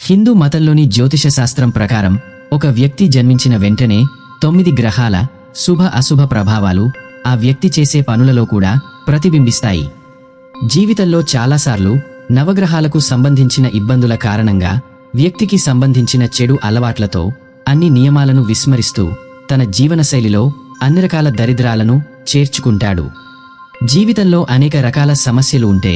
హిందూ మతంలోని జ్యోతిష శాస్త్రం ప్రకారం ఒక వ్యక్తి జన్మించిన వెంటనే 9 గ్రహాల శుభ అశుభ ప్రభావాలు ఆ వ్యక్తి చేసే పనులలో కూడా ప్రతిబింబిస్తాయి. జీవితంలో చాలాసార్లు నవగ్రహాలకు సంబంధించిన ఇబ్బందుల కారణంగా వ్యక్తికి సంబంధించిన చెడు అలవాట్లతో అన్ని నియమాలను విస్మరిస్తూ తన జీవనశైలిలో అన్ని రకాల దరిద్రాలను చేర్చుకుంటాడు. జీవితంలో అనేక రకాల సమస్యలు ఉంటే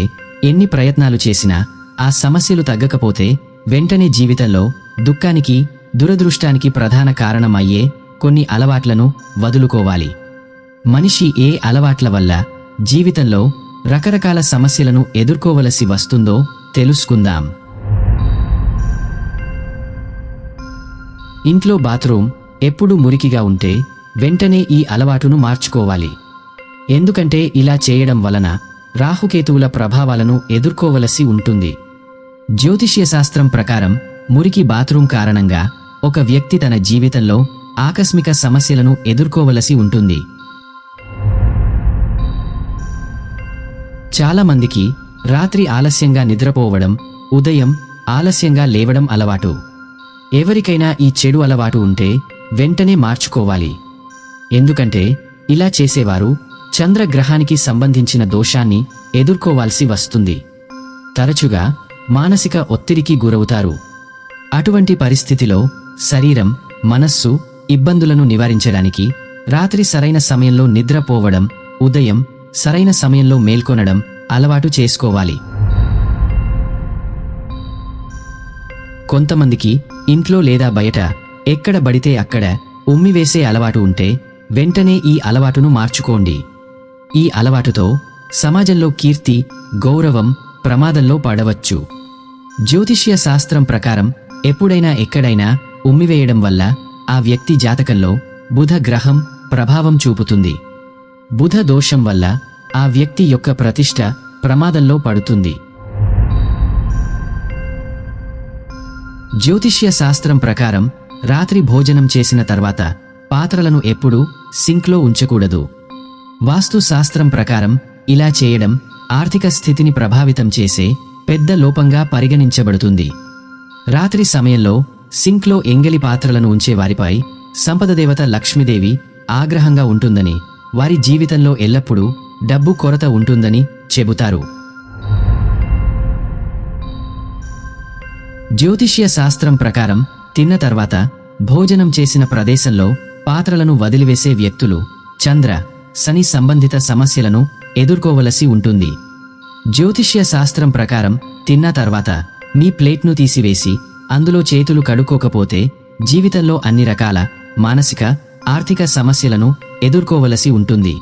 ఎన్ని ప్రయత్నాలు చేసినా ఆ సమస్యలు తగ్గకపోతే వెంటనే జీవితంలో దుఃఖానికి దురదృష్టానికి ప్రధాన కారణం అయ్యే కొన్ని అలవాట్లను వదులుకోవాలి. మనిషి ఏ అలవాట్ల వల్ల జీవితంలో రకరకాల సమస్యలను ఎదుర్కోవలసి వస్తుందో తెలుసుకుందాం. ఇంట్లో బాత్రూమ్ ఎప్పుడూ మురికిగా ఉంటే వెంటనే ఈ అలవాటును మార్చుకోవాలి. ఎందుకంటే ఇలా చేయడం వలన రాహుకేతువుల ప్రభావాలను ఎదుర్కోవలసి ఉంటుంది. జ్యోతిష్య శాస్త్రం ప్రకారం మురికి బాత్రూమ్ కారణంగా ఒక వ్యక్తి తన జీవితంలో ఆకస్మిక సమస్యలను ఎదుర్కోవలసి ఉంటుంది. చాలామందికి రాత్రి ఆలస్యంగా నిద్రపోవడం, ఉదయం ఆలస్యంగా లేవడం అలవాటు. ఎవరికైనా ఈ చెడు అలవాటు ఉంటే వెంటనే మార్చుకోవాలి. ఎందుకంటే ఇలా చేసేవారు చంద్రగ్రహానికి సంబంధించిన దోషాన్ని ఎదుర్కోవాల్సి వస్తుంది. తరచుగా మానసిక ఒత్తిడికి గురవుతారు. అటువంటి పరిస్థితిలో శరీరం, మనస్సు ఇబ్బందులను నివారించడానికి రాత్రి సరైన సమయంలో నిద్రపోవడం, ఉదయం సరైన సమయంలో మేల్కొనడం అలవాటు చేసుకోవాలి. కొంతమందికి ఇంట్లో లేదా బయట ఎక్కడ పడితే అక్కడ ఉమ్మివేసే అలవాటు ఉంటే వెంటనే ఈ అలవాటును మార్చుకోండి. ఈ అలవాటుతో సమాజంలో కీర్తి, గౌరవం ప్రమాదంలో పడవచ్చు. జ్యోతిష్య శాస్త్రం ప్రకారం ఎప్పుడైనా ఎక్కడైనా ఉమ్మివేయడం వల్ల ఆ వ్యక్తి జాతకంలో బుధ గ్రహం ప్రభావం చూపుతుంది. బుధ దోషం వల్ల ఆ వ్యక్తి యొక్క ప్రతిష్ట ప్రమాదంలో పడుతుంది. జ్యోతిష్య శాస్త్రం ప్రకారం రాత్రి భోజనం చేసిన తర్వాత పాత్రలను ఎప్పుడూ సింక్లో ఉంచకూడదు. వాస్తు శాస్త్రం ప్రకారం ఇలా చేయడం ఆర్థిక స్థితిని ప్రభావితం చేసే పెద్ద లోపంగా పరిగణించబడుతుంది. రాత్రి సమయంలో సింక్లో ఎంగిలి పాత్రలను ఉంచే వారిపై సంపదదేవత లక్ష్మీదేవి ఆగ్రహంగా ఉంటుందని, వారి జీవితంలో ఎల్లప్పుడూ డబ్బు కొరత ఉంటుందని చెబుతారు. జ్యోతిష్య శాస్త్రం ప్రకారం తిన్న తర్వాత భోజనం చేసిన ప్రదేశంలో పాత్రలను వదిలివేసే వ్యక్తులు చంద్ర, శని సంబంధిత సమస్యలను ఎదుర్కోవలసి ఉంటుంది. జ్యోతిష్య శాస్త్రం ప్రకారం తిన్న తర్వాత మీ ప్లేట్ను తీసివేసి అందులో చేతులు కడుక్కోకపోతే జీవితంలో అన్ని రకాల మానసిక, ఆర్థిక సమస్యలను ఎదుర్కోవలసి ఉంటుంది.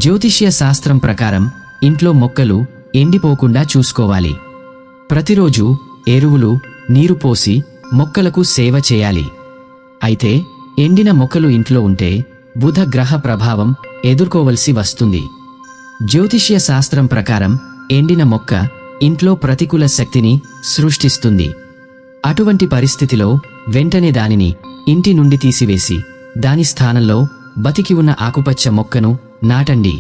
జ్యోతిష్య శాస్త్రం ప్రకారం ఇంట్లో మొక్కలు ఎండిపోకుండా చూసుకోవాలి. ప్రతిరోజు ఎరువులు, నీరు పోసి మొక్కలకు సేవ చేయాలి. అయితే ఎండిన మొక్కలు ఇంట్లో ఉంటే బుధ గ్రహ ప్రభావం ఎదుర్కోవలసి వస్తుంది. జ్యోతిష్య శాస్త్రం ప్రకారం ఎండిన మొక్క ఇంట్లో ప్రతికూల శక్తిని సృష్టిస్తుంది. అటువంటి పరిస్థితిలో వెంటనే దానిని ఇంటి నుండి తీసివేసి దాని స్థానంలో బతికి ఉన్న ఆకుపచ్చ మొక్కను నాటండి.